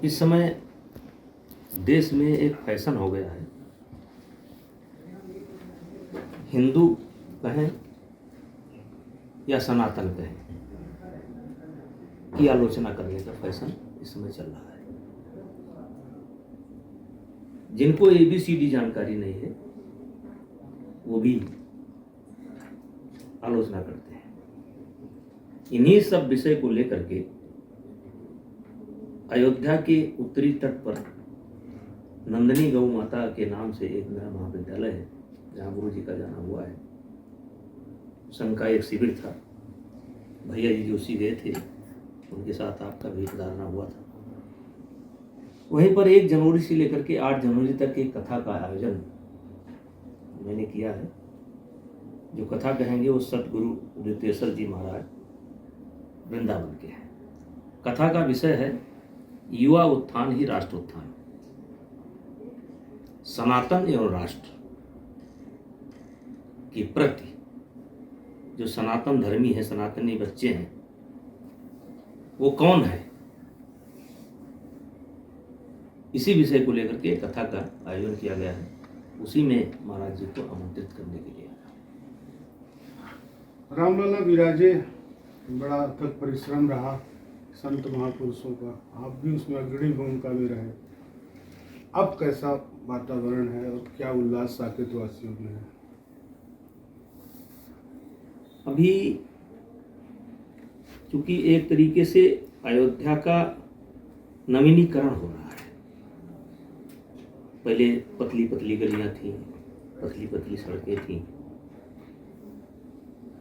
इस समय देश में एक फैशन हो गया है, हिंदू कहें या सनातन कहें, की आलोचना करने का फैशन इस समय चल रहा है। जिनको ABCD जानकारी नहीं है वो भी आलोचना करते हैं। इन्हीं सब विषय को लेकर के अयोध्या के उत्तरी तट पर नंदिनी गौ माता के नाम से एक नया महाविद्यालय है, जहाँ गुरु जी का जाना हुआ है। संघ का एक शिविर था, भैया जी जोशी गए थे, उनके साथ आपका भी धारणा हुआ था। वहीं पर 1 जनवरी से लेकर के 8 जनवरी तक एक कथा का आयोजन मैंने किया है। जो कथा कहेंगे वो सतगुरु द्वितेश्वर जी महाराज वृंदावन के हैं। कथा का विषय है युवा उत्थान ही राष्ट्र उत्थान। सनातन एवं राष्ट्र के प्रति जो सनातन धर्मी है, सनातनी बच्चे हैं, वो कौन है, इसी विषय को लेकर के कथा का आयोजन किया गया है। उसी में महाराज जी को आमंत्रित करने के लिए रामलला विराजे, बड़ा अथक परिश्रम रहा संत महापुरुषों का, आप भी उसमें अग्रणी भूमिका में रहे। अब कैसा वातावरण है और क्या उल्लास साकेत वासियों में है? अभी क्योंकि एक तरीके से अयोध्या का नवीनीकरण हो रहा है। पहले पतली पतली गलियां थीं, पतली पतली सड़कें थीं,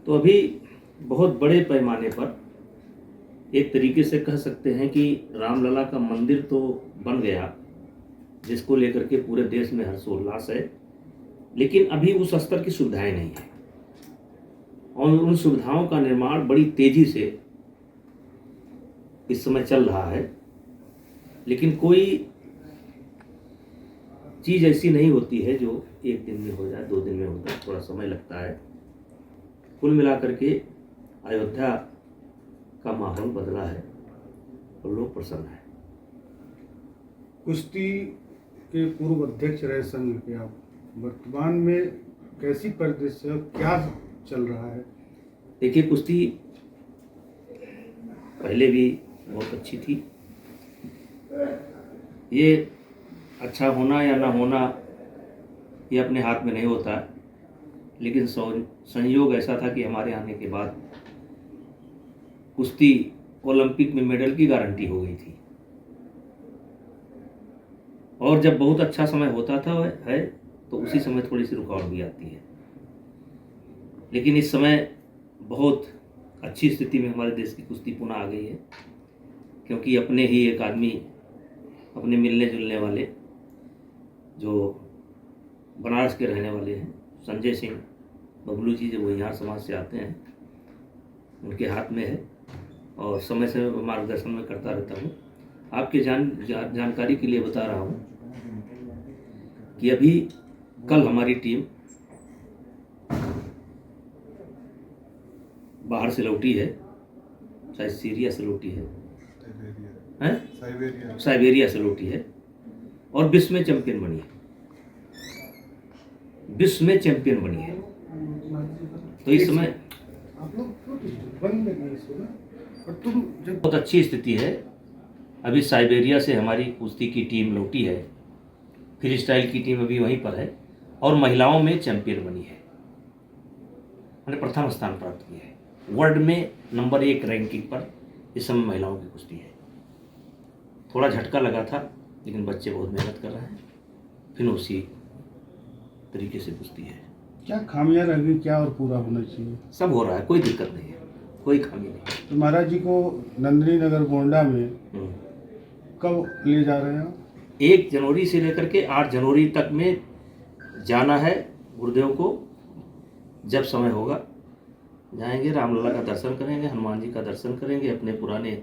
तो अभी बहुत बड़े पैमाने पर एक तरीके से कह सकते हैं कि रामलला का मंदिर तो बन गया, जिसको लेकर के पूरे देश में हर्षोल्लास है, लेकिन अभी उस स्तर की सुविधाएं नहीं है और उन सुविधाओं का निर्माण बड़ी तेजी से इस समय चल रहा है। लेकिन कोई चीज़ ऐसी नहीं होती है जो एक दिन में हो जाए, 2 दिन में हो जाए, थोड़ा समय लगता है। कुल मिलाकर के अयोध्या का माहौल बदला है और लोग प्रसन्न हैं। कुश्ती के पूर्व अध्यक्ष रहे संघ के आप, वर्तमान में कैसी परिदृश्य है, क्या चल रहा है? देखिए, कुश्ती पहले भी बहुत अच्छी थी। ये अच्छा होना या ना होना ये अपने हाथ में नहीं होता, लेकिन संयोग ऐसा था कि हमारे आने के बाद कुश्ती ओलंपिक में मेडल की गारंटी हो गई थी। और जब बहुत अच्छा समय होता था है तो उसी समय थोड़ी सी रुकावट भी आती है। लेकिन इस समय बहुत अच्छी स्थिति में हमारे देश की कुश्ती पुनः आ गई है, क्योंकि अपने ही एक आदमी, अपने मिलने जुलने वाले जो बनारस के रहने वाले हैं, संजय सिंह बबलू जी, जब वो यहाँ समाज से आते हैं, उनके हाथ में है और समय समय पर मार्गदर्शन में करता रहता हूँ। आपके जानकारी के लिए बता रहा हूँ कि अभी कल हमारी टीम बाहर से लौटी है, शायद सीरिया से लौटी है, साइबेरिया से लौटी है और विश्व में चैंपियन बनी है, विश्व में चैंपियन बनी है। तो इस समय बहुत अच्छी स्थिति है। अभी साइबेरिया से हमारी कुश्ती की टीम लौटी है, फ्री स्टाइल की टीम अभी वहीं पर है और महिलाओं में चैंपियन बनी है, मैंने प्रथम स्थान प्राप्त किया है। वर्ल्ड में नंबर 1 रैंकिंग पर इस समय महिलाओं की कुश्ती है। थोड़ा झटका लगा था, लेकिन बच्चे बहुत मेहनत कर रहे हैं, फिर उसी तरीके से कुश्ती है। क्या खामियां रह गई, क्या और पूरा होना चाहिए? सब हो रहा है, कोई दिक्कत नहीं है, कोई खामी नहीं। तो महाराज जी को नंदिनी नगर गोंडा में कब ले जा रहे हैं? 1 जनवरी से लेकर के 8 जनवरी तक में जाना है। गुरुदेव को जब समय होगा जाएंगे, रामलला का दर्शन करेंगे, हनुमान जी का दर्शन करेंगे, अपने पुराने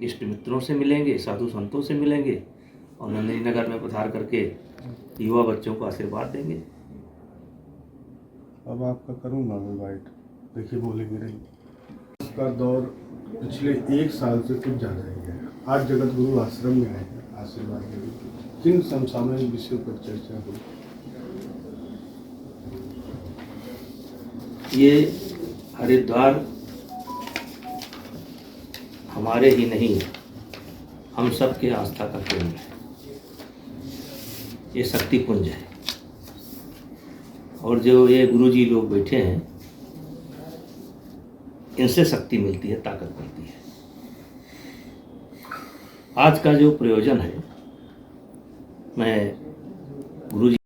इष्ट मित्रों से मिलेंगे, साधु संतों से मिलेंगे और नंदिनी नगर में पधार करके युवा बच्चों को आशीर्वाद देंगे। अब आपका करूँगा मैं वाइट, देखिए बोलेंगे नहीं। उसका दौर पिछले 1 साल से कुछ ज़्यादा ही है। आज जगत गुरु आश्रम में आए हैं आशीर्वाद देने के लिए। किन समसामयिक विषयों पर चर्चा हुई? ये हरिद्वार हमारे ही नहीं, हम सब के आस्था का केंद्र है। ये शक्ति पुंज है, और जो ये गुरुजी लोग बैठे हैं, इनसे शक्ति मिलती है, ताकत मिलती है। आज का जो प्रयोजन है, मैं गुरुजी।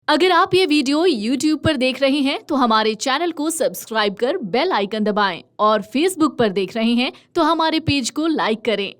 अगर आप ये वीडियो YouTube पर देख रहे हैं तो हमारे चैनल को सब्सक्राइब कर बेल आइकन दबाएं, और Facebook पर देख रहे हैं तो हमारे पेज को लाइक करें।